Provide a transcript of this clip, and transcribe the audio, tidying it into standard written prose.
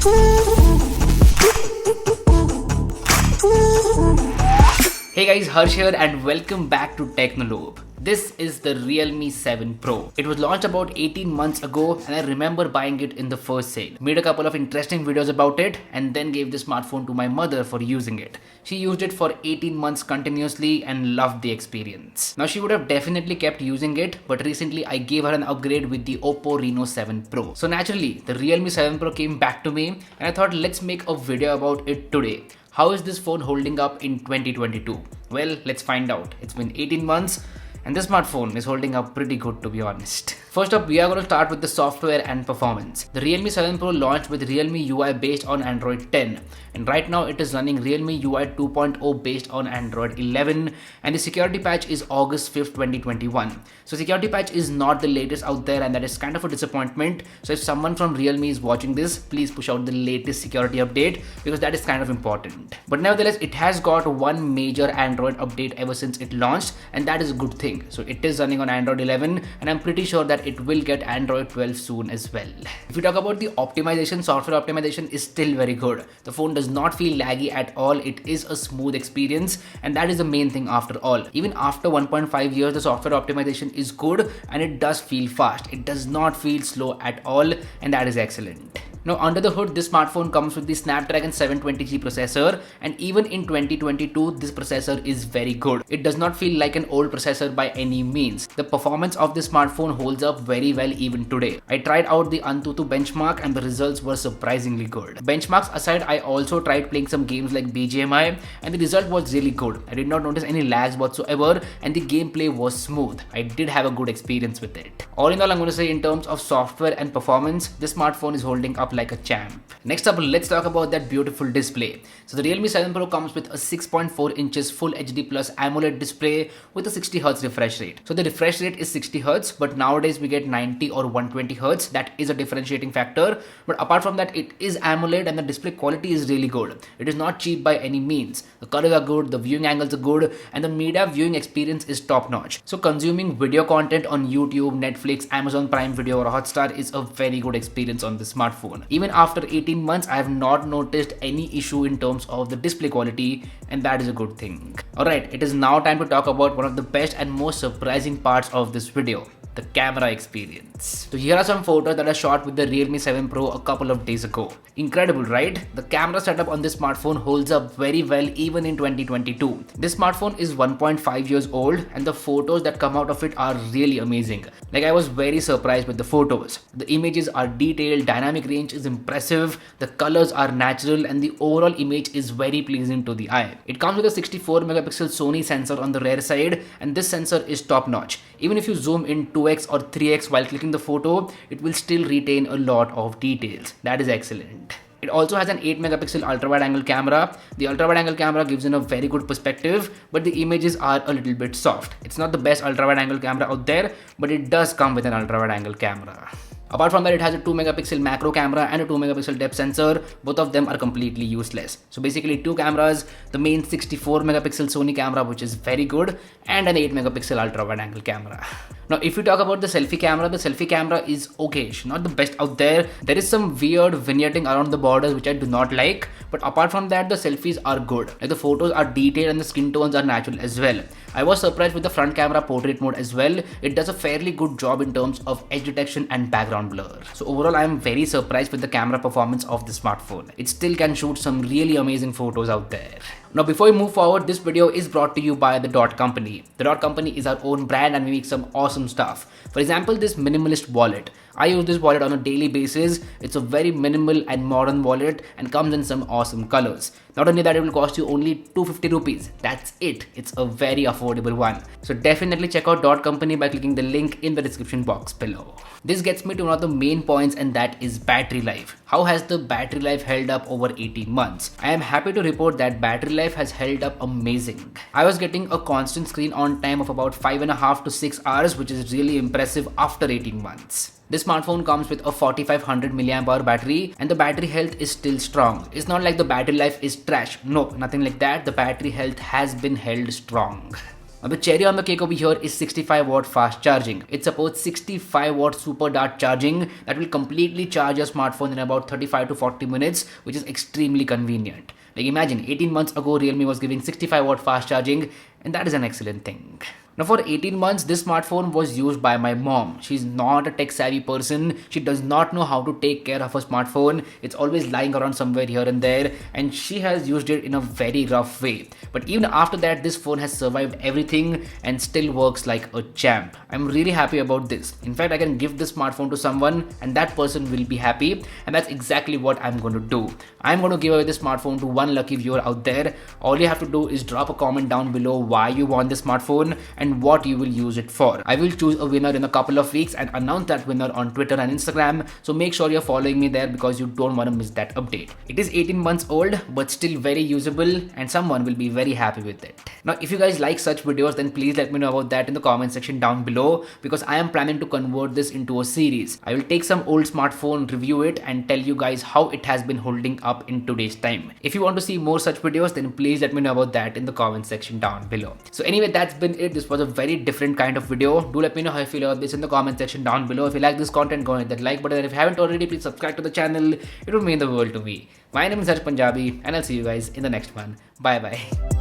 Hey guys, Harsh here and welcome back to Technolobe. This is the Realme 7 Pro. It was launched about 18 months ago and I remember buying it in the first sale. Made a couple of interesting videos about it and then gave the smartphone to my mother for using it. She used it for 18 months continuously and loved the experience. Now she would have definitely kept using it, but recently I gave her an upgrade with the Oppo Reno 7 Pro. So naturally, the Realme 7 Pro came back to me and I thought let's make a video about it today. How is this phone holding up in 2022? Well, let's find out. It's been 18 months and this smartphone is holding up pretty good, to be honest. First up, we are going to start with the software and performance. The Realme 7 Pro launched with Realme UI based on Android 10 and right now it is running Realme UI 2.0 based on Android 11 and the security patch is August 5th, 2021. So security patch is not the latest out there and that is kind of a disappointment. So if someone from Realme is watching this, please push out the latest security update because that is kind of important. But nevertheless, it has got one major Android update ever since it launched and that is a good thing. So it is running on Android 11 and I'm pretty sure that it will get Android 12 soon as well. If we talk about the optimization, software optimization is still very good. The phone does not feel laggy at all. It is a smooth experience and that is the main thing after all. Even after 1.5 years, the software optimization is good and it does feel fast. It does not feel slow at all and that is excellent. Now under the hood, this smartphone comes with the Snapdragon 720G processor and even in 2022, this processor is very good. It does not feel like an old processor by any means. The performance of this smartphone holds up very well even today. I tried out the Antutu benchmark and the results were surprisingly good. Benchmarks aside, I also tried playing some games like BGMI and the result was really good. I did not notice any lags whatsoever and the gameplay was smooth. I did have a good experience with it. All in all, I'm going to say in terms of software and performance, this smartphone is holding up like a champ. Next up, let's talk about that beautiful display. So the Realme 7 Pro comes with a 6.4 inches Full HD Plus AMOLED display with a 60Hz refresh rate. So the refresh rate is 60Hz, but nowadays we get 90 or 120Hz. That is a differentiating factor. But apart from that, it is AMOLED and the display quality is really good. It is not cheap by any means. The colors are good, the viewing angles are good, and the media viewing experience is top notch. So consuming video content on YouTube, Netflix, Amazon Prime Video or Hotstar is a very good experience on this smartphone. Even after 18 months, I have not noticed any issue in terms of the display quality and that is a good thing. Alright, it is now time to talk about one of the best and most surprising parts of this video. The camera experience. So here are some photos that I shot with the Realme 7 Pro a couple of days ago. Incredible, right? The camera setup on this smartphone holds up very well even in 2022. This smartphone is 1.5 years old and the photos that come out of it are really amazing. Like I was very surprised with the photos. The images are detailed, dynamic range is impressive, the colors are natural and the overall image is very pleasing to the eye. It comes with a 64 megapixel Sony sensor on the rear side and this sensor is top notch. Even if you zoom in 2x or 3x while clicking the photo, it will still retain a lot of details. That is excellent. It also has an 8 megapixel ultra wide angle camera. The ultra wide angle camera gives in a very good perspective, but the images are a little bit soft. It's not the best ultra wide angle camera out there, but it does come with an ultra wide angle camera. Apart from that, it has a 2 megapixel macro camera and a 2 megapixel depth sensor. Both of them are completely useless. So basically two cameras, the main 64 megapixel Sony camera, which is very good, and an 8 megapixel ultra wide angle camera. Now, if you talk about the selfie camera is okay, not the best out there. There is some weird vignetting around the borders which I do not like, but apart from that, the selfies are good. Like the photos are detailed and the skin tones are natural as well. I was surprised with the front camera portrait mode as well. It does a fairly good job in terms of edge detection and background blur. So overall, I am very surprised with the camera performance of the smartphone. It still can shoot some really amazing photos out there. Now before we move forward, this video is brought to you by The Dot Company. The Dot Company is our own brand and we make some awesome stuff. For example, this minimalist wallet. I use this wallet on a daily basis. It's a very minimal and modern wallet and comes in some awesome colors. Not only that, it will cost you only 250 rupees. That's it. It's a very affordable one. So definitely check out Dot Company by clicking the link in the description box below. This gets me to one of the main points and that is battery life. How has the battery life held up over 18 months? I am happy to report that battery life has held up amazing. I was getting a constant screen on time of about 5.5 to 6 hours, which is really impressive after 18 months. This smartphone comes with a 4500 mAh battery and the battery health is still strong. It's not like the battery life is trash. No, nothing like that. The battery health has been held strong. Now the cherry on the cake over here is 65 watt fast charging. It supports 65 watt super dart charging that will completely charge your smartphone in about 35 to 40 minutes, which is extremely convenient. Like imagine 18 months ago Realme was giving 65 watt fast charging, and that is an excellent thing. Now for 18 months this smartphone was used by my mom. She's not a tech savvy person. She does not know how to take care of her smartphone. It's always lying around somewhere here and there, and she has used it in a very rough way. But even after that this phone has survived everything and still works like a champ. I'm really happy about this. In fact, I can give this smartphone to someone and that person will be happy, and that's exactly what I'm going to do. I'm going to give away this smartphone to one lucky viewer out there. All you have to do is drop a comment down below why you want this smartphone and what you will use it for. I will choose a winner in a couple of weeks and announce that winner on Twitter and Instagram, so make sure you're following me there because you don't want to miss that update. It is 18 months old but still very usable, and someone will be very happy with it. Now if you guys like such videos, then please let me know about that in the comment section down below, because I am planning to convert this into a series. I will take some old smartphone, review it, and tell you guys how it has been holding up in today's time. If you want to see more such videos, then please let me know about that in the comment section down below. So anyway, that's been it. This was a very different kind of video. Do let me know how you feel about this in the comment section down below. If you like this content, go and hit that like button, and if you haven't already, please subscribe to the channel. It would mean the world to me. My name is Harsh Punjabi, and I'll see you guys in the next one. Bye bye.